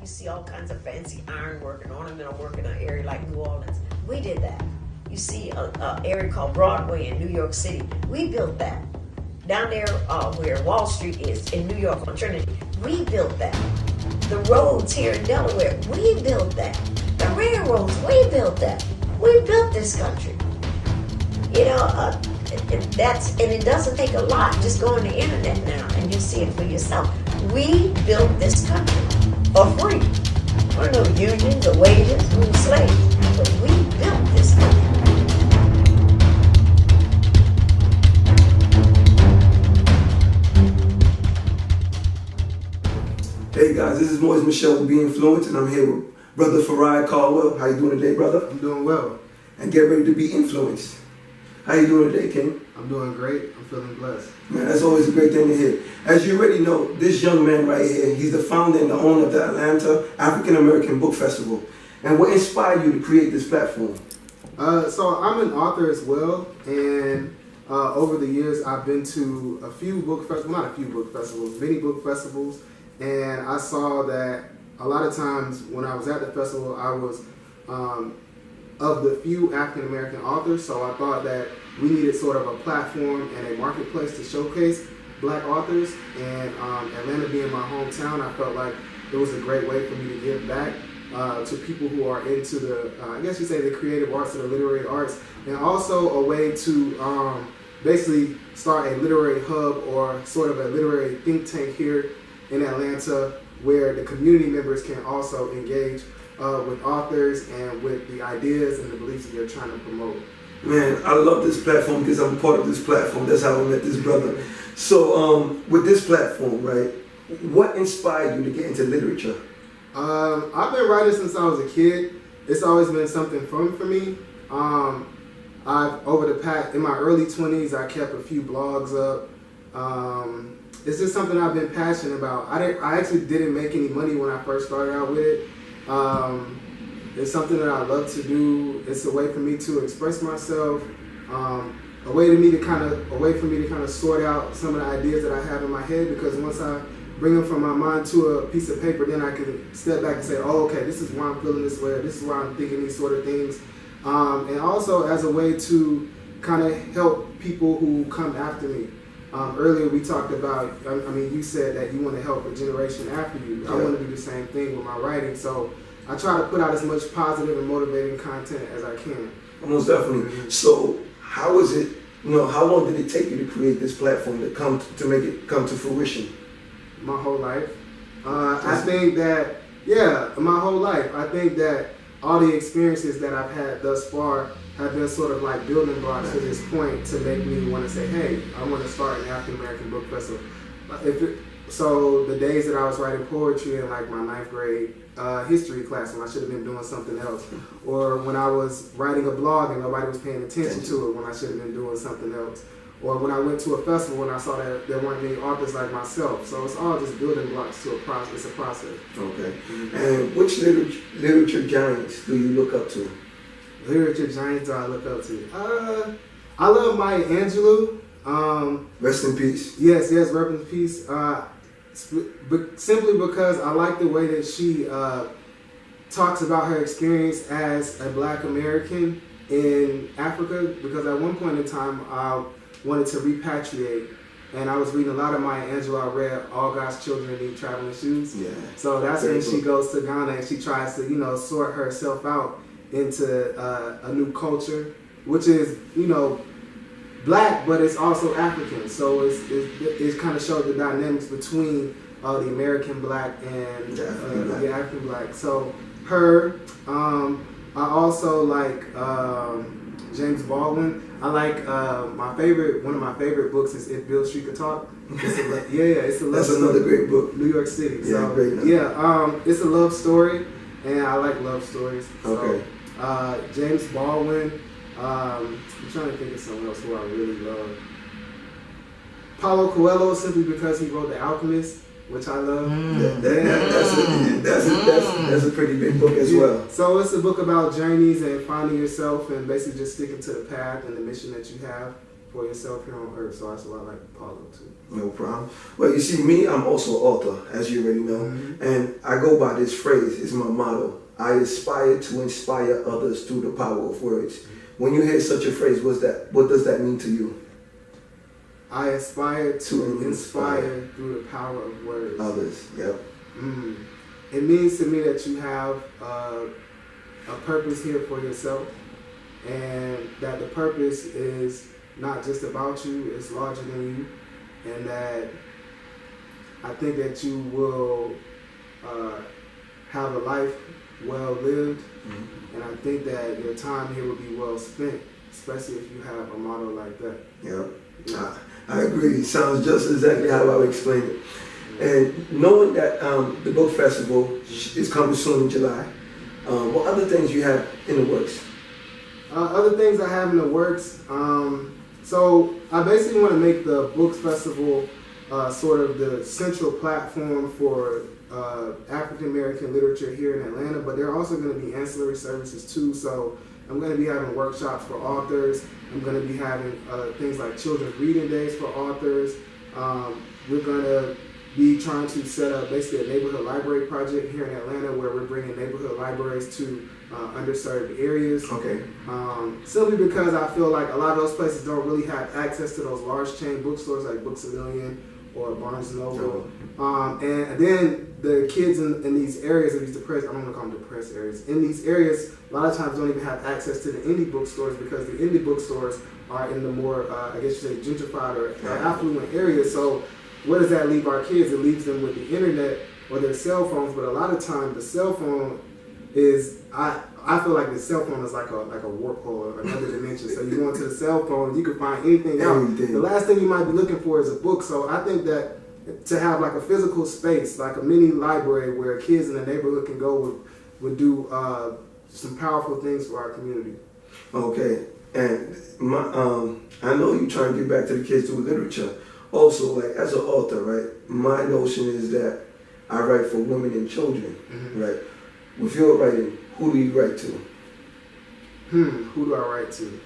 You see all kinds of fancy ironwork and ornamental work in an area like New Orleans. We did that. You see an area called Broadway in New York City. We built that. Down there where Wall Street is in New York on Trinity, we built that. The roads here in Delaware, we built that. The railroads, we built that. We built this country. You know, it doesn't take a lot. Just go on the internet now and you see it for yourself. We built this country for free. There were no unions or wages, we were slaves, but we built this country. Hey guys, this is Moise Michelle with BInfluenced, and I'm here with brother Farai Caldwell. How you doing today, brother? I'm doing well. And get ready to be influenced. How you doing today, King? I'm doing great. I'm feeling blessed. Man, that's always a great thing to hear. As you already know, this young man right here, he's the founder and the owner of the Atlanta African American Book Festival. And what inspired you to create this platform? So I'm an author as well, and over the years I've been to a few book festivals, not a few book festivals, many book festivals, and I saw that a lot of times when I was at the festival, I was of the few African American authors, so I thought that we needed sort of a platform and a marketplace to showcase Black authors, and Atlanta being my hometown, I felt like it was a great way for me to give back to people who are into the, I guess you say the creative arts or the literary arts, and also a way to basically start a literary hub or sort of a literary think tank here in Atlanta where the community members can also engage with authors and with the ideas and the beliefs that they're trying to promote. Man, I love this platform because I'm part of this platform. That's how I met this brother. So with this platform, right, what inspired you to get into literature? I've been writing since I was a kid. It's always been something fun for me. In my early 20s, I kept a few blogs up. It's just something I've been passionate about. I actually didn't make any money when I first started out with it. It's something that I love to do. It's a way for me to express myself. A way for me to kind of sort out some of the ideas that I have in my head, because once I bring them from my mind to a piece of paper, then I can step back and say, oh, okay, this is why I'm feeling this way, this is why I'm thinking these sort of things. And also as a way to kind of help people who come after me. Earlier we talked about, you said that you want to help a generation after you. I want to do the same thing with my writing, so I try to put out as much positive and motivating content as I can. Most definitely. Mm-hmm. So how is it, how long did it take you to create this platform to make it come to fruition? My whole life. I think that, my whole life. I think that all the experiences that I've had thus far have been sort of like building blocks to this point to make me want to say, hey, I want to start an African American book festival. So the days that I was writing poetry in like my 9th grade history class when I should have been doing something else, or when I was writing a blog and nobody was paying attention to it when I should have been doing something else, or when I went to a festival and I saw that there weren't many authors like myself. So it's all just building blocks to a process. It's a process. Okay. Mm-hmm. And which literature giants do you look up to? Literature giants do I look up to? I love Maya Angelou. Rest in peace. Yes, rest in peace. Simply because I like the way that she talks about her experience as a Black American in Africa, because at one point in time I wanted to repatriate, and I was reading a lot of Maya Angelou. I read All God's Children Need Traveling Shoes. Yeah. So that's when she goes to Ghana and she tries to, sort herself out into a new culture, which is, Black, but it's also African. So it kind of shows the dynamics between the American Black and the African Black. So her, I also like James Baldwin. I like one of my favorite books is If Beale Street Could Talk. It's a love That's story. Another great book. New York City. Yeah, So great. it's a love story, and I like love stories. Okay. So, James Baldwin. I'm trying to think of someone else who I really love. Paulo Coelho, simply because he wrote The Alchemist, which I love. That's a pretty big book as well. So it's a book about journeys and finding yourself and basically just sticking to the path and the mission that you have. for yourself here on earth. So that's why I like Paulo too. No problem. Well, you see, me, I'm also an author, as you already know, and I go by this phrase. It's my motto. I aspire to inspire others through the power of words. When you hear such a phrase, what does that mean to you? I aspire to inspire through the power of words. Others, yep. It means to me that you have a purpose here for yourself, and that the purpose is not just about you, it's larger than you, and that I think that you will have a life well lived, and I think that your time here will be well spent, especially if you have a motto like that. Yeah. I agree. It sounds just exactly how I would explain it. And knowing that the book festival is coming soon in July, what other things you have in the works? Other things I have in the works. So I basically want to make the book festival sort of the central platform for African American literature here in Atlanta, but there are also going to be ancillary services too. So I'm going to be having workshops for authors. I'm going to be having things like children's reading days for authors. We're going to be trying to set up basically a neighborhood library project here in Atlanta where we're bringing neighborhood libraries to underserved areas. Okay. Simply because I feel like a lot of those places don't really have access to those large chain bookstores like Books A Million or Barnes & Noble. And then the kids in these areas, or these depressed, I don't want to call them depressed areas, in these areas a lot of times don't even have access to the indie bookstores because the indie bookstores are in the more, I guess you say, gentrified or affluent areas. So where does that leave our kids? It leaves them with the internet or their cell phones, but a lot of times the cell phone is, I feel like the cell phone is like a warp hole or another dimension. So you go into the cell phone, you can find anything out. The last thing you might be looking for is a book. So I think that to have like a physical space, like a mini library where kids in the neighborhood can go would do some powerful things for our community. Okay, and I know you're trying to get back to the kids through literature. Also, like as an author, right? My notion is that I write for women and children, right? With your writing, who do you write to? Who do I write to?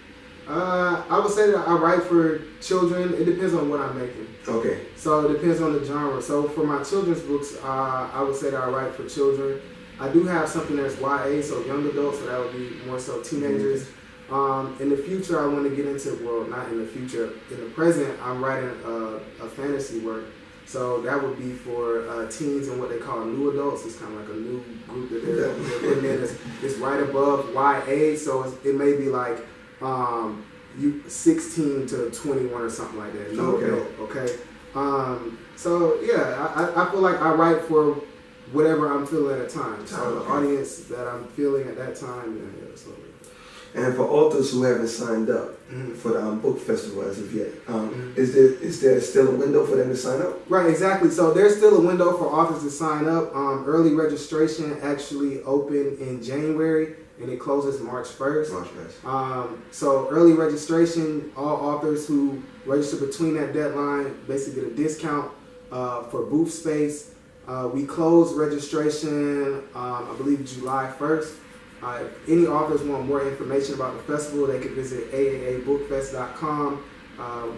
I would say that I write for children. It depends on what I'm making. Okay. So it depends on the genre. So for my children's books, I would say that I write for children. I do have something that's YA, so young adults, so that would be more so teenagers. In the future, I want to get into, well, not in the future, in the present, I'm writing a fantasy work. So that would be for teens and what they call new adults. It's kind of like a new group that they're putting in. It's right above YA, so it may be like you 16 to 21 or something like that. New adult, okay? So yeah, I feel like I write for whatever I'm feeling at a time. So the audience that I'm feeling at that time, yeah, so. And for authors who haven't signed up for the book festival as of yet, is there still a window for them to sign up? Right, exactly. So there's still a window for authors to sign up. Early registration actually opened in January and it closes March 1st. March 1st. So early registration, all authors who register between that deadline basically get a discount for booth space. We close registration, I believe, July 1st. If any authors want more information about the festival, they can visit aaabookfest.com.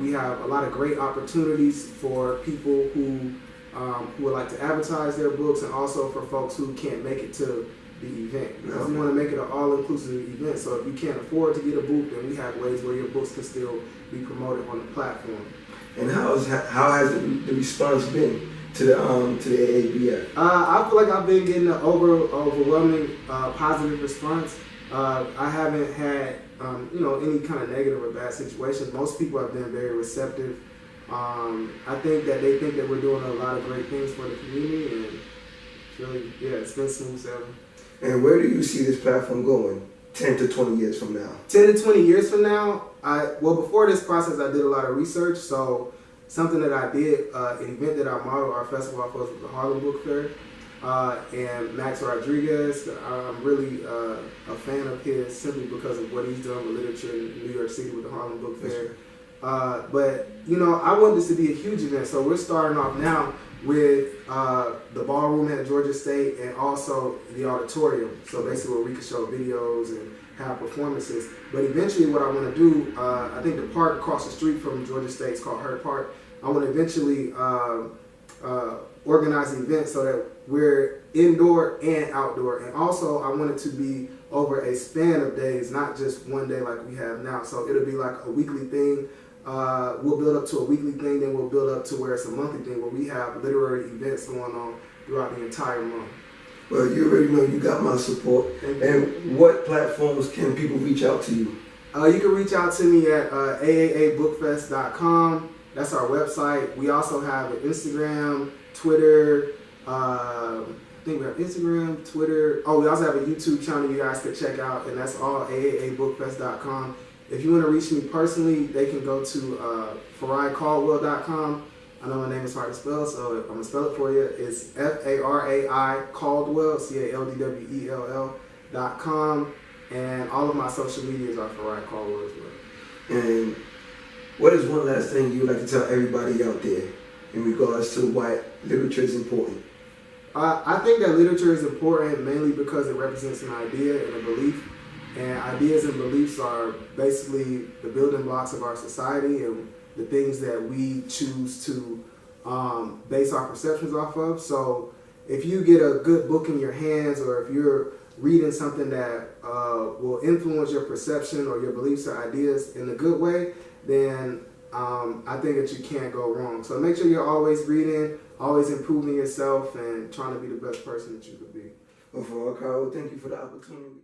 We have a lot of great opportunities for people who would like to advertise their books, and also for folks who can't make it to the event. Because we want to make it an all-inclusive event, so if you can't afford to get a booth, then we have ways where your books can still be promoted on the platform. And how has the response been to the AABF? I feel like I've been getting an overwhelming positive response. I haven't had any kind of negative or bad situations. Most people have been very receptive. I think that they think that we're doing a lot of great things for the community, and it's really, it's been smooth sailing. And where do you see this platform going 10 to 20 years from now? 10 to 20 years from now, before this process, I did a lot of research. So something that I did, an event that I modeled our festival off was the Harlem Book Fair. And Max Rodriguez, I'm really a fan of his simply because of what he's done with literature in New York City with the Harlem Book Fair. But, I want this to be a huge event, so we're starting off now with the ballroom at Georgia State and also the auditorium. So basically where we can show videos and have performances. But eventually what I want to do, I think the park across the street from Georgia State is called Hurt Park. I want to eventually organize events so that we're indoor and outdoor. And also I want it to be over a span of days, not just one day like we have now. So it'll be like a weekly thing. We'll build up to a weekly thing, then we'll build up to where it's a monthly thing, where we have literary events going on throughout the entire month. Well, you already know you got my support. And what platforms can people reach out to you? You can reach out to me at aaabookfest.com. That's our website. We also have an Instagram, Twitter. I think we have Instagram, Twitter. Oh, we also have a YouTube channel you guys can check out, and that's all aaabookfest.com. If you want to reach me personally, they can go to FaraiCaldwell.com. I know my name is hard to spell, so I'm going to spell it for you. It's Farai Caldwell, CALDWELL.com. And all of my social medias are Farai Caldwell as well. And what is one last thing you would like to tell everybody out there in regards to why literature is important? I think that literature is important mainly because it represents an idea and a belief. And ideas and beliefs are basically the building blocks of our society and the things that we choose to base our perceptions off of. So if you get a good book in your hands, or if you're reading something that will influence your perception or your beliefs or ideas in a good way, then I think that you can't go wrong. So make sure you're always reading, always improving yourself, and trying to be the best person that you could be. Well, Farai, thank you for the opportunity.